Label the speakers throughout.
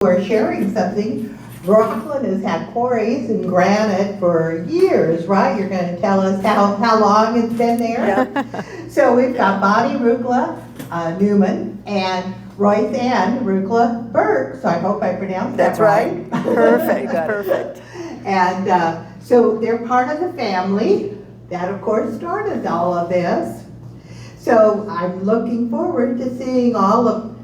Speaker 1: We're sharing something. Rocklin has had quarries and granite for years, right? You're going to tell us how long it's been there?
Speaker 2: Yeah.
Speaker 1: So we've got Bonnie Ruhkala Newman and Royce Ann Ruhkala Burke. So I hope I pronounced that right.
Speaker 2: That's right. Perfect. Perfect.
Speaker 1: And so they're part of the family that, of course, started all of this. So I'm looking forward to seeing all of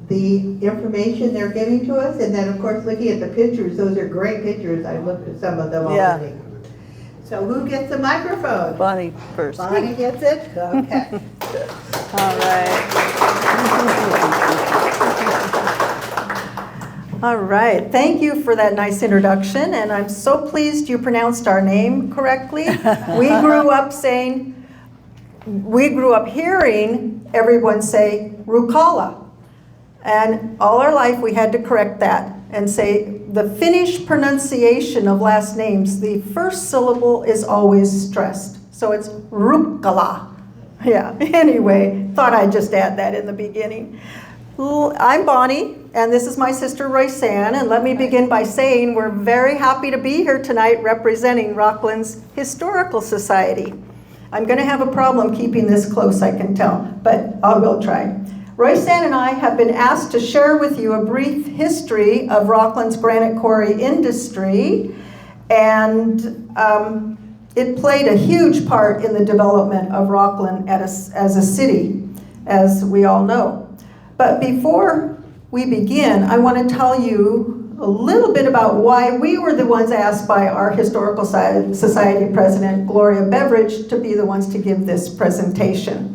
Speaker 1: the information they're giving to us, and then of course looking at the pictures. Those are great pictures. I looked at some of them already. So who gets the microphone?
Speaker 2: Bonnie first.
Speaker 1: Bonnie gets it? Okay.
Speaker 2: All right. All right. Thank you for that nice introduction, and I'm so pleased you pronounced our name correctly. We grew up hearing everyone say Ruhkala. And all our life we had to correct that and say the Finnish pronunciation of last names, the first syllable is always stressed. So it's Ruhkala. Yeah, anyway, thought I'd just add that in the beginning. I'm Bonnie, and this is my sister Royce Ann, and let me begin by saying we're very happy to be here tonight representing Rocklin's Historical Society. I'm going to have a problem keeping this close, I can tell, but I will try. Royce Ann and I have been asked to share with you a brief history of Rocklin's granite quarry industry, and it played a huge part in the development of Rocklin as a city, as we all know. But before we begin, I want to tell you a little bit about why we were the ones asked by our Historical Society President, Gloria Beveridge, to be the ones to give this presentation.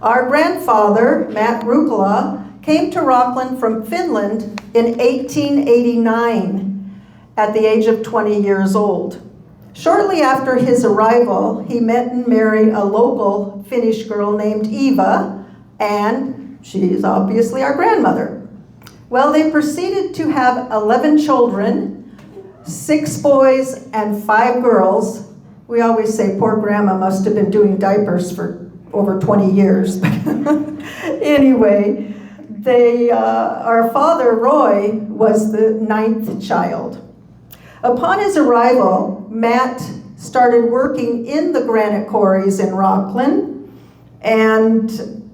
Speaker 2: Our grandfather, Matt Ruhkala, came to Rocklin from Finland in 1889 at the age of 20 years old. Shortly after his arrival, he met and married a local Finnish girl named Eva, and she's obviously our grandmother. Well, they proceeded to have 11 children, 6 boys and 5 girls. We always say poor grandma must have been doing diapers for over 20 years. Anyway, our father, Roy, was the 9th child. Upon his arrival, Matt started working in the granite quarries in Rocklin, and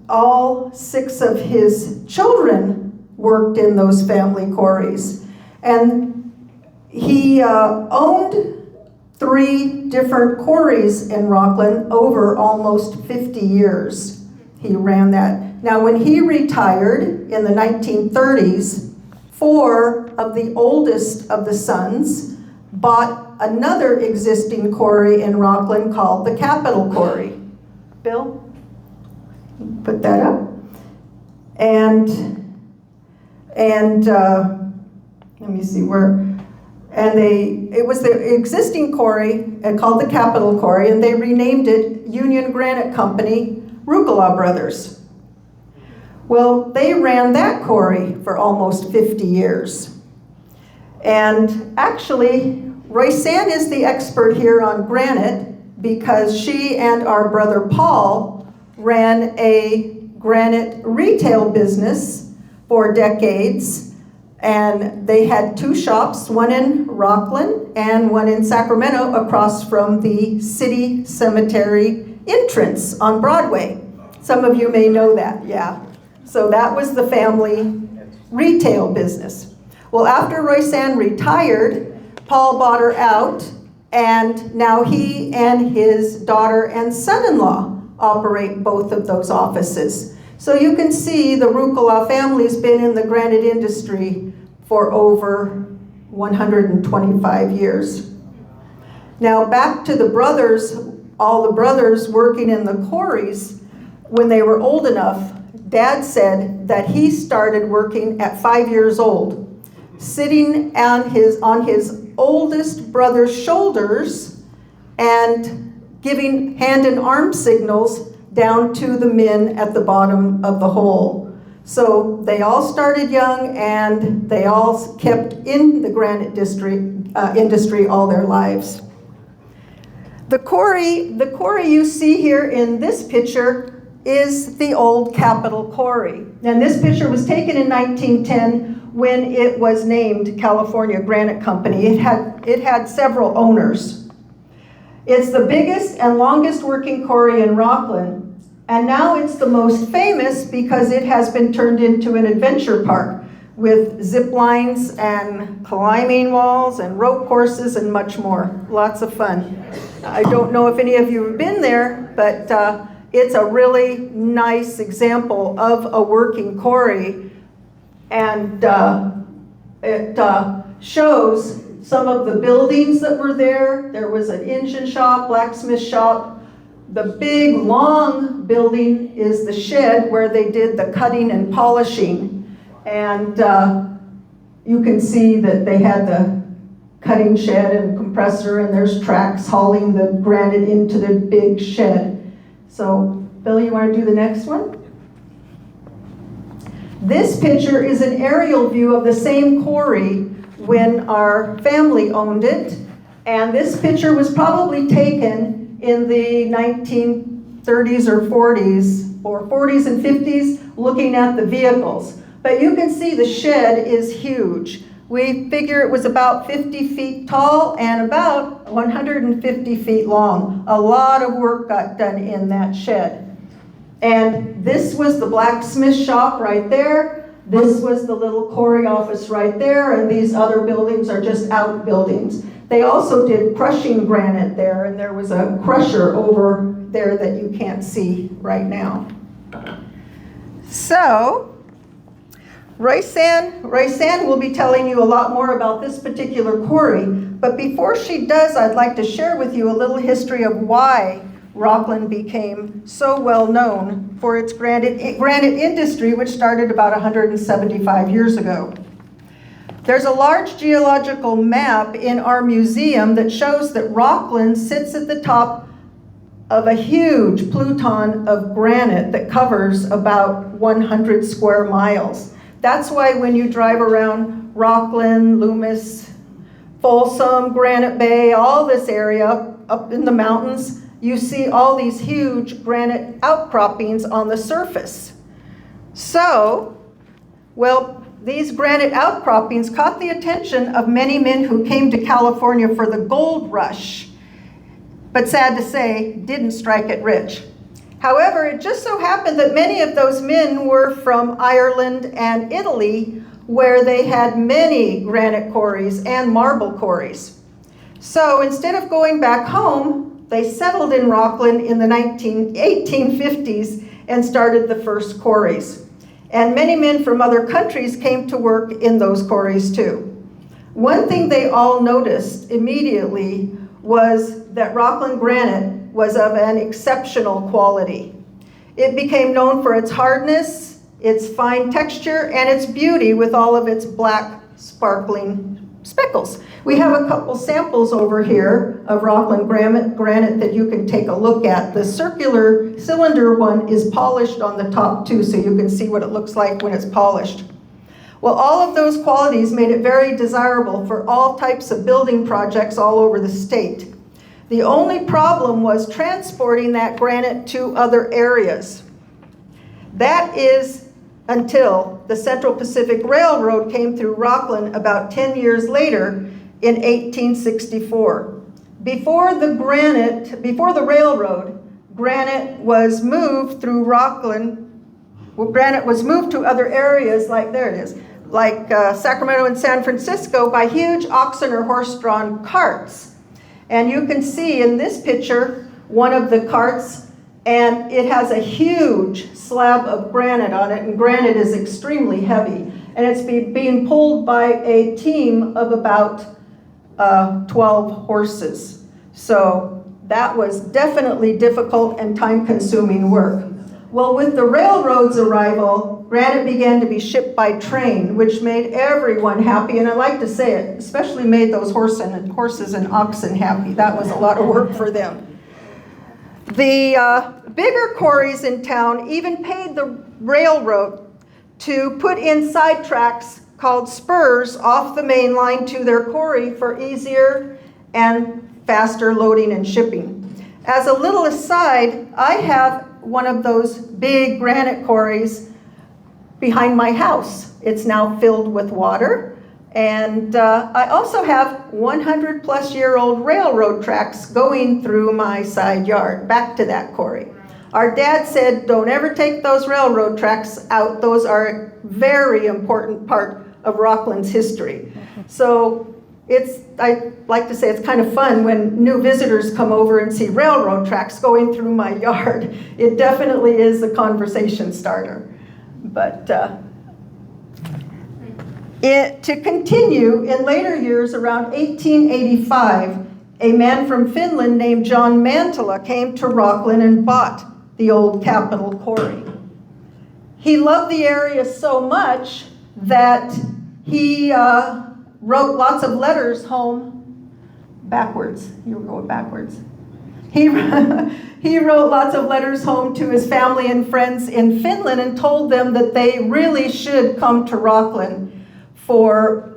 Speaker 2: all 6 of his children worked in those family quarries. And he owned 3 different quarries in Rocklin over almost 50 years. He ran that. Now, when he retired in the 1930s, 4 of the oldest of the sons bought another existing quarry in Rocklin called the Capitol Quarry. Bill, put that up. And let me see where. And it was the existing quarry called the Capitol Quarry, and they renamed it Union Granite Company, Ruhkala Brothers. Well, they ran that quarry for almost 50 years. And actually, Royce Ann is the expert here on granite because she and our brother Paul ran a granite retail business for decades. And they had 2 shops, one in Rocklin and one in Sacramento across from the city cemetery entrance on Broadway. Some of you may know that, yeah. So that was the family retail business. Well, after Royce Ann retired, Paul bought her out, and now he and his daughter and son-in-law operate both of those offices. So you can see the Ruhkala family's been in the granite industry for over 125 years. Now back to the brothers, all the brothers working in the quarries. When they were old enough, Dad said that he started working at 5 years old, sitting on his oldest brother's shoulders and giving hand and arm signals down to the men at the bottom of the hole. So they all started young, and they all kept in the granite industry all their lives. The quarry you see here in this picture is the old Capitol Quarry. And this picture was taken in 1910 when it was named California Granite Company. It had several owners. It's the biggest and longest working quarry in Rocklin, and now it's the most famous because it has been turned into an adventure park with zip lines and climbing walls and rope courses and much more. Lots of fun. I don't know if any of you have been there, but it's a really nice example of a working quarry, and it shows some of the buildings that were there. There was an engine shop, blacksmith shop. The big, long building is the shed where they did the cutting and polishing. And you can see that they had the cutting shed and compressor, and there's tracks hauling the granite into the big shed. So, Bill, you want to do the next one? This picture is an aerial view of the same quarry when our family owned it. And this picture was probably taken in the 1930s or 40s and 50s, looking at the vehicles. But you can see the shed is huge. We figure it was about 50 feet tall and about 150 feet long. A lot of work got done in that shed. And this was the blacksmith shop right there. This was the little quarry office right there, and these other buildings are just outbuildings. They also did crushing granite there, and there was a crusher over there that you can't see right now. So, Roysanne will be telling you a lot more about this particular quarry, but before she does, I'd like to share with you a little history of why Rocklin became so well known for its granite industry, which started about 175 years ago. There's a large geological map in our museum that shows that Rocklin sits at the top of a huge pluton of granite that covers about 100 square miles. That's why when you drive around Rocklin, Loomis, Folsom, Granite Bay, all this area up in the mountains, you see all these huge granite outcroppings on the surface. So, well, these granite outcroppings caught the attention of many men who came to California for the gold rush, but sad to say, didn't strike it rich. However, it just so happened that many of those men were from Ireland and Italy, where they had many granite quarries and marble quarries. So instead of going back home, they settled in Rocklin in the 1850s and started the first quarries. And many men from other countries came to work in those quarries too. One thing they all noticed immediately was that Rocklin granite was of an exceptional quality. It became known for its hardness, its fine texture, and its beauty with all of its black, sparkling speckles. We have a couple samples over here of Rocklin granite that you can take a look at. The circular cylinder one is polished on the top too, so you can see what it looks like when it's polished. Well, all of those qualities made it very desirable for all types of building projects all over the state. The only problem was transporting that granite to other areas. That is until the Central Pacific Railroad came through Rocklin about 10 years later in 1864. Before the railroad, granite was moved through Rocklin. Well, granite was moved to other areas like, there it is, like Sacramento and San Francisco by huge oxen or horse-drawn carts. And you can see in this picture one of the carts, and it has a huge slab of granite on it, and granite is extremely heavy. And it's being pulled by a team of about 12 horses. So that was definitely difficult and time-consuming work. Well, with the railroad's arrival, granite began to be shipped by train, which made everyone happy, and I like to say it, especially made those horses and oxen happy. That was a lot of work for them. The bigger quarries in town even paid the railroad to put in side tracks called spurs off the main line to their quarry for easier and faster loading and shipping. As a little aside, I have one of those big granite quarries behind my house. It's now filled with water. And I also have 100-plus-year-old railroad tracks going through my side yard, back to that quarry. Our dad said, don't ever take those railroad tracks out. Those are a very important part of Rocklin's history. So I like to say it's kind of fun when new visitors come over and see railroad tracks going through my yard. It definitely is a conversation starter. But to continue, in later years, around 1885, a man from Finland named John Mantala came to Rocklin and bought the old Capitol Quarry. He loved the area so much that he wrote lots of letters home backwards. You were going backwards. He wrote lots of letters home to his family and friends in Finland and told them that they really should come to Rocklin for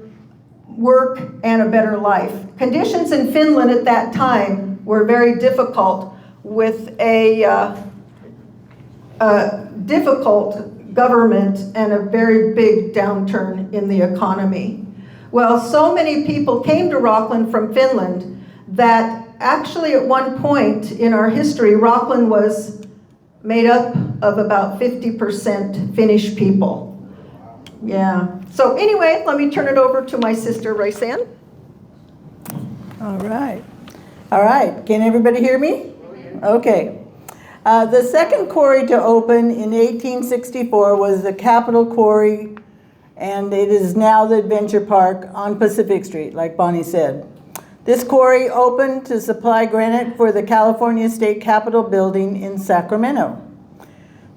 Speaker 2: work and a better life. Conditions in Finland at that time were very difficult, with a difficult government and a very big downturn in the economy. Well, so many people came to Rocklin from Finland that actually at one point in our history, Rocklin was made up of about 50% Finnish people. Yeah. So anyway, let me turn it over to my sister, Raysan.
Speaker 3: All right. All right. Can everybody hear me? Okay. The second quarry to open in 1864 was the Capitol Quarry, and it is now the Adventure Park on Pacific Street, like Bonnie said. This quarry opened to supply granite for the California State Capitol building in Sacramento.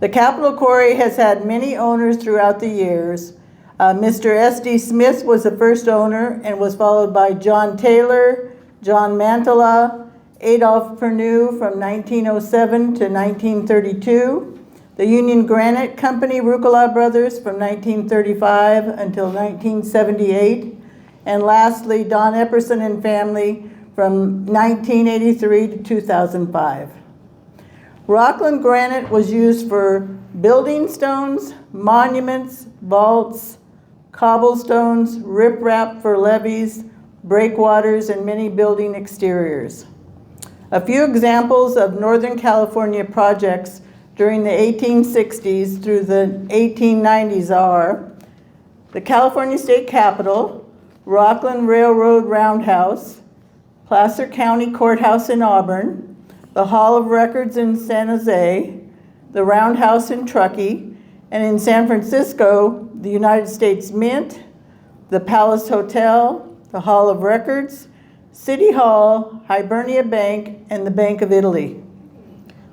Speaker 3: The Capitol Quarry has had many owners throughout the years. Mr. S.D. Smith was the first owner and was followed by John Taylor, John Mantala, Adolph Pernew from 1907 to 1932, the Union Granite Company Ruhkala brothers from 1935 until 1978, and lastly, Don Epperson and family from 1983 to 2005. Rocklin granite was used for building stones, monuments, vaults, cobblestones, riprap for levees, breakwaters, and many building exteriors. A few examples of Northern California projects during the 1860s through the 1890s are the California State Capitol, Rocklin Railroad Roundhouse, Placer County Courthouse in Auburn, the Hall of Records in San Jose, the Roundhouse in Truckee, and in San Francisco, the United States Mint, the Palace Hotel, the Hall of Records, City Hall, Hibernia Bank, and the Bank of Italy.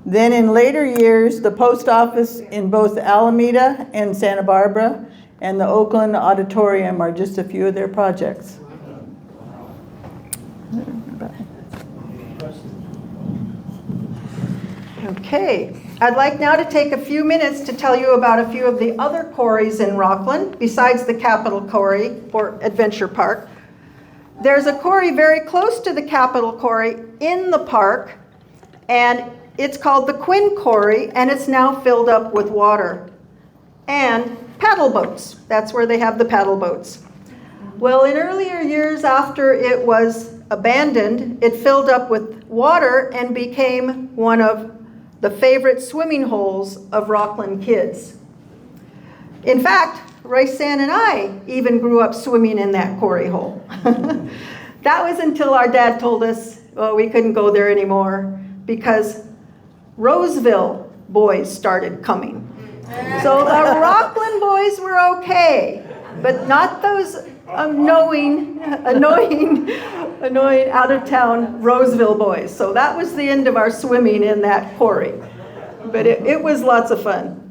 Speaker 3: Then in later years, the post office in both Alameda and Santa Barbara and the Oakland Auditorium are just a few of their projects.
Speaker 2: Okay, I'd like now to take a few minutes to tell you about a few of the other quarries in Rocklin, besides the Capitol Quarry or Adventure Park. There's a quarry very close to the Capitol Quarry in the park, and it's called the Quinn Quarry, and it's now filled up with water. And paddle boats, that's where they have the paddle boats. Well, in earlier years after it was abandoned, it filled up with water and became one of the favorite swimming holes of Rocklin kids. In fact, Raysan and I even grew up swimming in that quarry hole. That was until our dad told us, well, we couldn't go there anymore because Roseville boys started coming. So the Rocklin boys were okay, but not those annoying out-of-town Roseville boys. So that was the end of our swimming in that quarry. But it was lots of fun.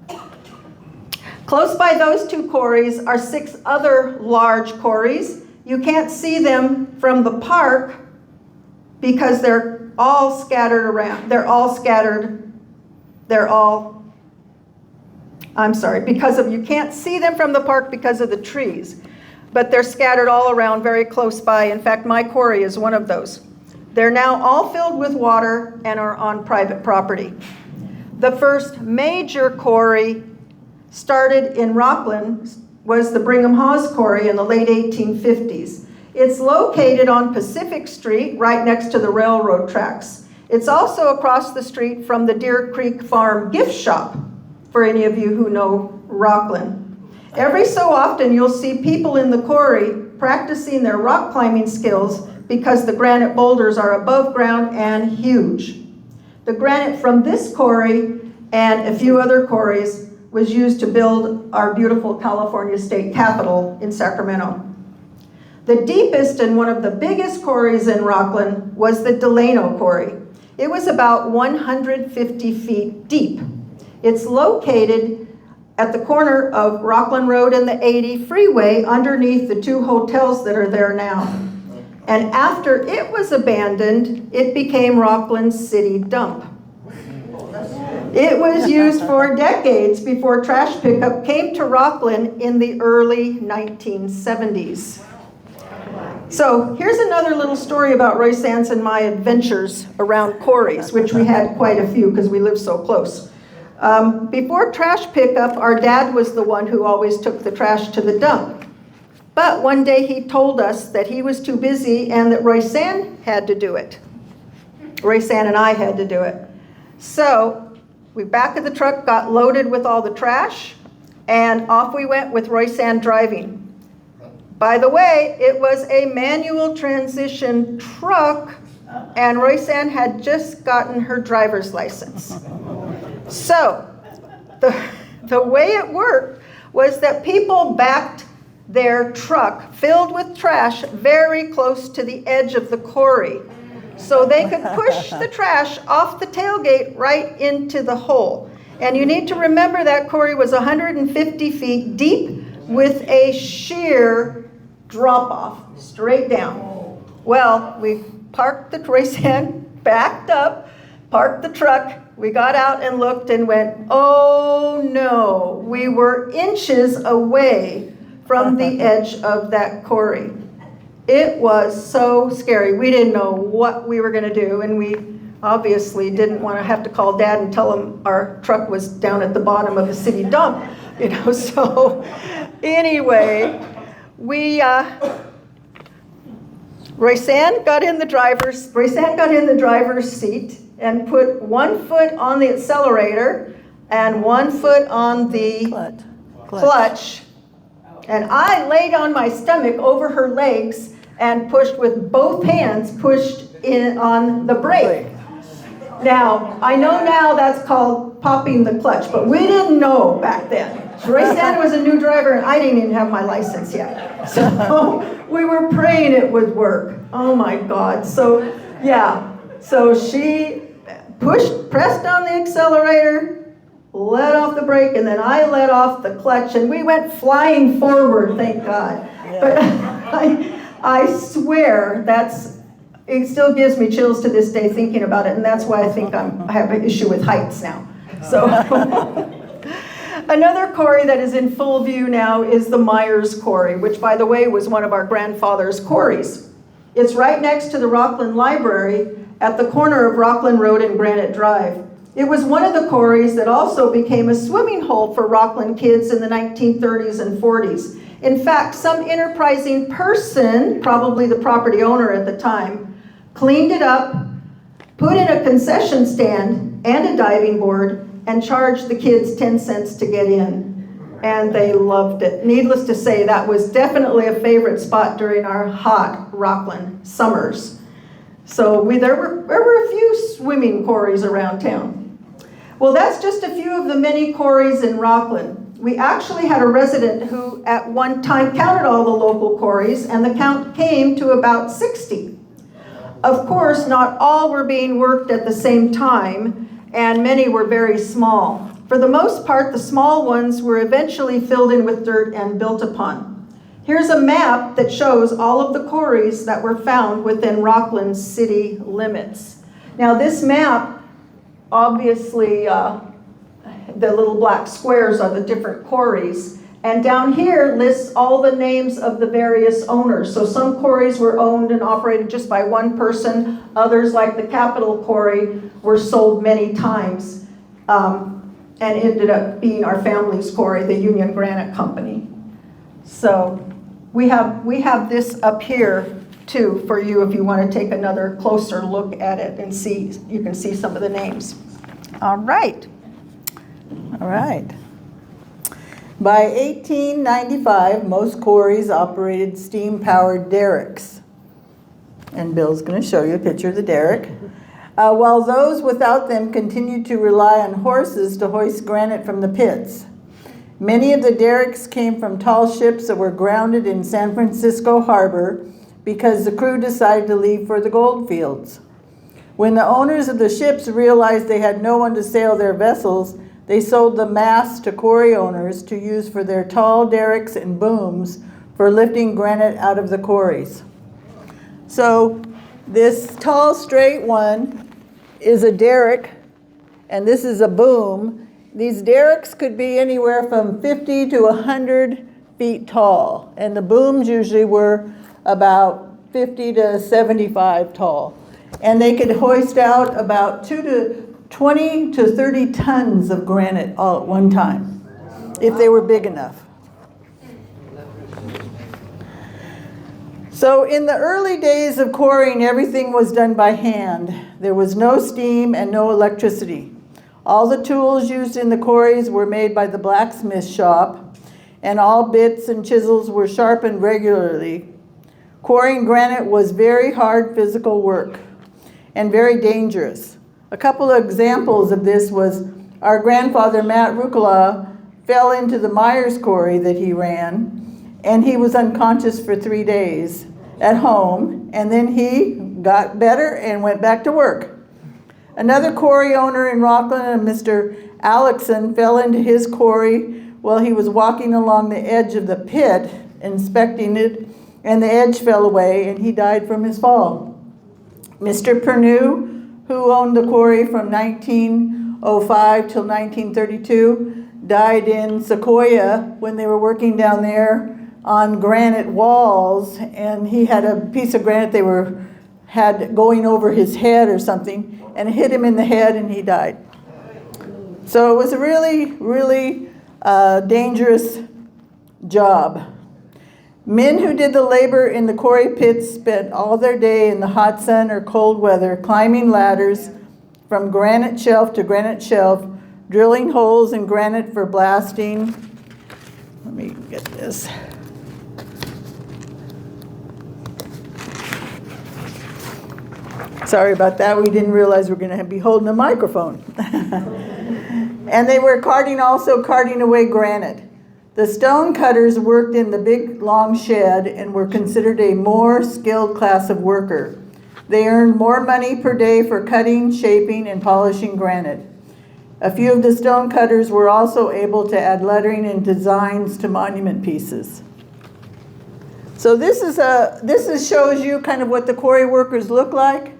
Speaker 2: Close by those two quarries are 6 other large quarries. You can't see them from the park because they're all scattered around. You can't see them from the park because of the trees. But they're scattered all around very close by. In fact, my quarry is one of those. They're now all filled with water and are on private property. The first major quarry started in Rocklin was the Brigham Hawes Quarry in the late 1850s. It's located on Pacific Street, right next to the railroad tracks. It's also across the street from the Deer Creek Farm gift shop, for any of you who know Rocklin. Every so often you'll see people in the quarry practicing their rock climbing skills because the granite boulders are above ground and huge. The granite from this quarry and a few other quarries was used to build our beautiful California state capitol in Sacramento. The deepest and one of the biggest quarries in Rocklin was the Delano Quarry. It was about 150 feet deep. It's located at the corner of Rocklin Road and the 80 freeway underneath the two hotels that are there now. And after it was abandoned, it became Rocklin's city dump. It was used for decades before trash pickup came to Rocklin in the early 1970s. So here's another little story about Roy Sands and my adventures around quarries, which we had quite a few because we lived so close. Before trash pickup, our dad was the one who always took the trash to the dump. But one day he told us that he was too busy and that Roy Sand had to do it. Roy Sand and I had to do it. So we back of the truck got loaded with all the trash, and off we went with Roy Sand driving. By the way, it was a manual transmission truck, and Roy Sand had just gotten her driver's license. So the way it worked was that people backed their truck filled with trash very close to the edge of the quarry, so they could push the trash off the tailgate right into the hole. And you need to remember that quarry was 150 feet deep with a sheer drop-off straight down. Well, we parked the Roy Sand, backed up, parked the truck, we got out and looked and went, oh no, we were inches away from the edge of that quarry. It was so scary. We didn't know what we were going to do, and we obviously didn't want to have to call Dad and tell him our truck was down at the bottom of the city dump, you know. So anyway, Roy Sand got in the driver's seat and put one foot on the accelerator and one foot on the clutch. And I laid on my stomach over her legs and pushed with both hands, pushed in on the brake. Now, I know now that's called popping the clutch, but we didn't know back then. Roy Sand was a new driver and I didn't even have my license yet. So we were praying it would work. Oh my God. So yeah, so she pressed on the accelerator, let off the brake, and then I let off the clutch, and we went flying forward, thank God. Yeah. But I swear it still gives me chills to this day thinking about it, and that's why I think I have an issue with heights now. So another quarry that is in full view now is the Myers Quarry, which, by the way, was one of our grandfather's quarries. It's right next to the Rocklin Library at the corner of Rocklin Road and Granite Drive. It was one of the quarries that also became a swimming hole for Rocklin kids in the 1930s and 40s. In fact, some enterprising person, probably the property owner at the time, cleaned it up, put in a concession stand and a diving board, and charged the kids 10 cents to get in. And they loved it. Needless to say, that was definitely a favorite spot during our hot Rocklin summers. So there were a few swimming quarries around town. Well, that's just a few of the many quarries in Rocklin. We actually had a resident who at one time counted all the local quarries, and the count came to about 60. Of course, not all were being worked at the same time, and many were very small. For the most part, the small ones were eventually filled in with dirt and built upon. Here's a map that shows all of the quarries that were found within Rocklin's city limits. Now this map, obviously, the little black squares are the different quarries. And down here lists all the names of the various owners. So some quarries were owned and operated just by one person. Others, like the Capitol Quarry, were sold many times. and ended up being our family's quarry, the Union Granite Company. So we have this up here too for you if you want to take another closer look at it and see, you can see some of the names. All right.
Speaker 3: All right. By 1895, most quarries operated steam-powered derricks. And Bill's going to show you a picture of the derrick. While those without them continued to rely on horses to hoist granite from the pits. Many of the derricks came from tall ships that were grounded in San Francisco Harbor because the crew decided to leave for the gold fields. When the owners of the ships realized they had no one to sail their vessels, they sold the masts to quarry owners to use for their tall derricks and booms for lifting granite out of the quarries. So this tall straight one is a derrick, and this is a boom. These derricks could be anywhere from 50 to 100 feet tall, and the booms usually were about 50 to 75 tall. And they could hoist out about 20 to 30 tons of granite all at one time, if they were big enough. So in the early days of quarrying, everything was done by hand. There was no steam and no electricity. All the tools used in the quarries were made by the blacksmith shop, and all bits and chisels were sharpened regularly. Quarrying granite was very hard physical work and very dangerous. A couple of examples of this was our grandfather, Matt Ruhkala, fell into the Myers quarry that he ran, and he was unconscious for 3 days at home, and then he got better and went back to work. Another quarry owner in Rocklin, Mr. Alexson, fell into his quarry while he was walking along the edge of the pit, inspecting it, and the edge fell away, and he died from his fall. Mr. Pernew, who owned the quarry from 1905 till 1932, died in Sequoia when they were working down there on granite walls, and he had a piece of granite had going over his head or something, and it hit him in the head, and he died. So it was a really, really dangerous job. Men who did the labor in the quarry pits spent all their day in the hot sun or cold weather climbing ladders from granite shelf to granite shelf, drilling holes in granite for blasting. Let me get this. Sorry about that. We didn't realize we were going to be holding a microphone. And they were carting away granite. The stone cutters worked in the big long shed and were considered a more skilled class of worker. They earned more money per day for cutting, shaping, and polishing granite. A few of the stone cutters were also able to add lettering and designs to monument pieces. So this shows you kind of what the quarry workers look like.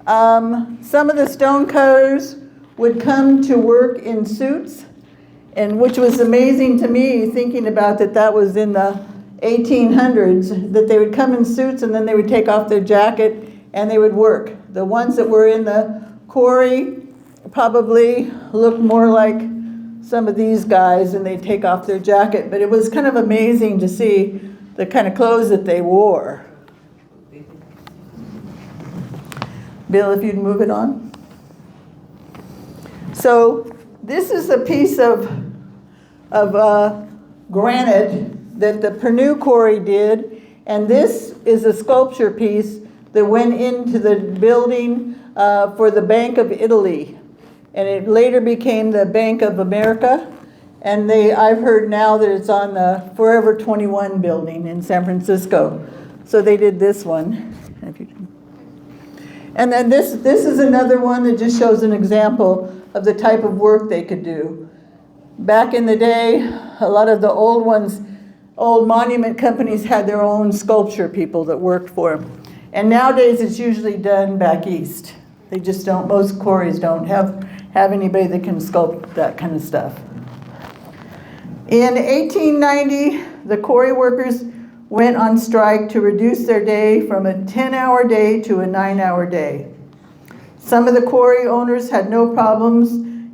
Speaker 3: Some of the stone cutters would come to work in suits, and which was amazing to me, thinking about that was in the 1800s, that they would come in suits and then they would take off their jacket and they would work. The ones that were in the quarry probably looked more like some of these guys, and they'd take off their jacket, but it was kind of amazing to see the kind of clothes that they wore. Bill, if you'd move it on. So this is a piece of granite that the Pernew quarry did, and this is a sculpture piece that went into the building for the Bank of Italy, and it later became the Bank of America, and I've heard now that it's on the Forever 21 building in San Francisco. So they did this one. And then this is another one that just shows an example of the type of work they could do. Back in the day, a lot of the old monument companies had their own sculpture people that worked for them. And nowadays it's usually done back east. They just don't, most quarries don't have anybody that can sculpt that kind of stuff. In 1890, the quarry workers went on strike to reduce their day from a 10-hour day to a 9-hour day. Some of the quarry owners had no problems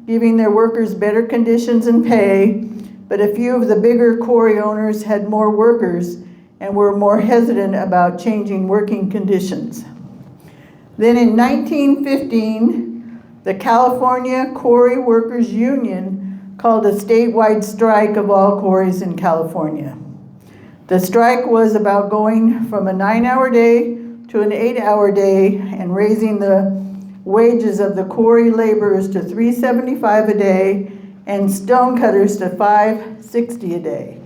Speaker 3: giving their workers better conditions and pay, but a few of the bigger quarry owners had more workers and were more hesitant about changing working conditions. Then in 1915, the California Quarry Workers Union called a statewide strike of all quarries in California. The strike was about going from a 9-hour day to an 8-hour day and raising the wages of the quarry laborers to $3.75 a day and stonecutters to $5.60 a day.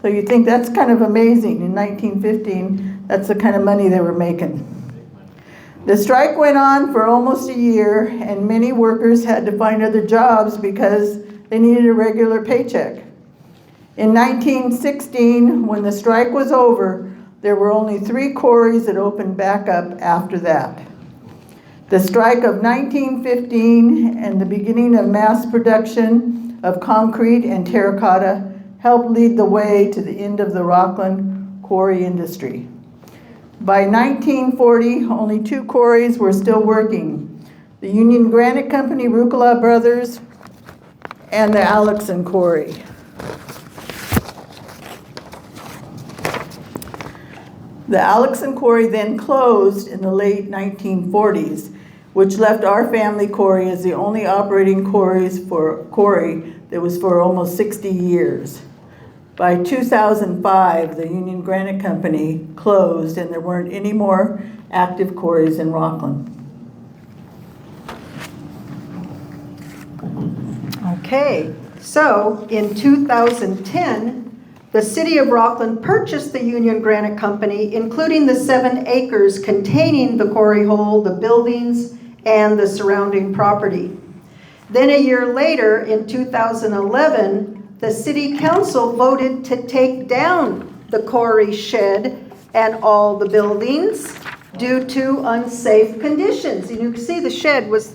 Speaker 3: So you think that's kind of amazing. In 1915, that's the kind of money they were making. The strike went on for almost a year, and many workers had to find other jobs because they needed a regular paycheck. In 1916, when the strike was over, there were only 3 quarries that opened back up after that. The strike of 1915 and the beginning of mass production of concrete and terracotta helped lead the way to the end of the Rocklin quarry industry. By 1940, only 2 quarries were still working: the Union Granite Company, Ruhkala Brothers, and the Alexan Quarry. The Alexan Quarry then closed in the late 1940s, which left our family quarry as the only operating quarry that was for almost 60 years. By 2005, the Union Granite Company closed and there weren't any more active quarries in Rocklin.
Speaker 2: Okay, so in 2010, the city of Rocklin purchased the Union Granite Company, including the 7 acres containing the quarry hole, the buildings, and the surrounding property. Then a year later, in 2011, the city council voted to take down the quarry shed and all the buildings due to unsafe conditions. And you can see the shed was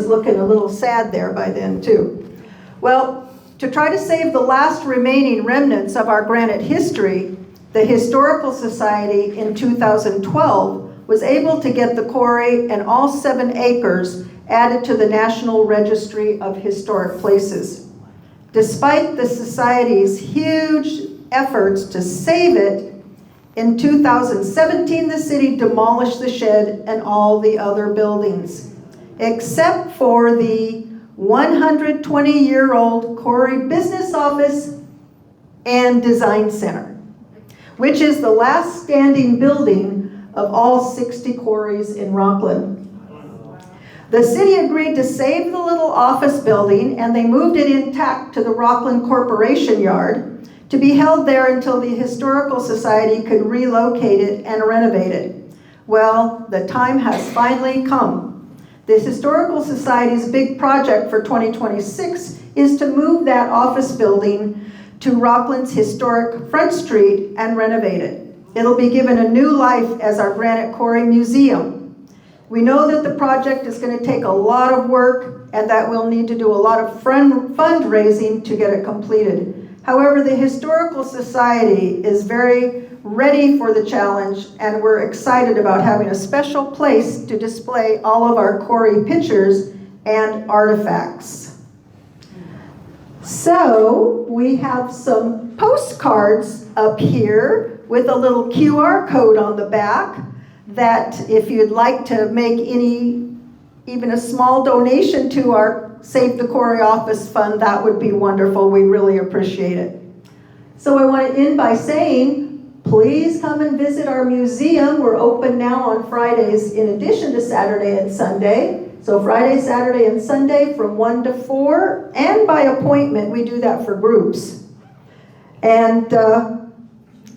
Speaker 2: looking a little sad there by then too. Well, to try to save the last remaining remnants of our granite history, the Historical Society in 2012 was able to get the quarry and all 7 acres added to the National Registry of Historic Places. Despite the Society's huge efforts to save it, in 2017 the city demolished the shed and all the other buildings, except for the 120-year-old Quarry Business Office and Design Center, which is the last standing building of all 60 quarries in Rocklin. The city agreed to save the little office building, and they moved it intact to the Rocklin Corporation Yard to be held there until the Historical Society could relocate it and renovate it. Well, the time has finally come. The Historical Society's big project for 2026 is to move that office building to Rocklin's historic Front Street and renovate it. It'll be given a new life as our Granite Quarry Museum. We know that the project is going to take a lot of work and that we'll need to do a lot of fundraising to get it completed. However, the Historical Society is very ready for the challenge, and we're excited about having a special place to display all of our quarry pictures and artifacts. So we have some postcards up here with a little QR code on the back that if you'd like to make even a small donation to our Save the Quarry Office Fund, that would be wonderful. We really appreciate it. So I want to end by saying, please come and visit our museum. We're open now on Fridays in addition to Saturday and Sunday. So Friday, Saturday, and Sunday from 1 to 4, and by appointment. We do that for groups. And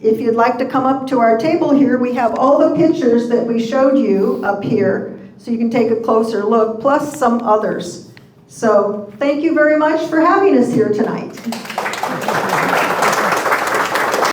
Speaker 2: if you'd like to come up to our table here, we have all the pictures that we showed you up here, so you can take a closer look, plus some others. So thank you very much for having us here tonight.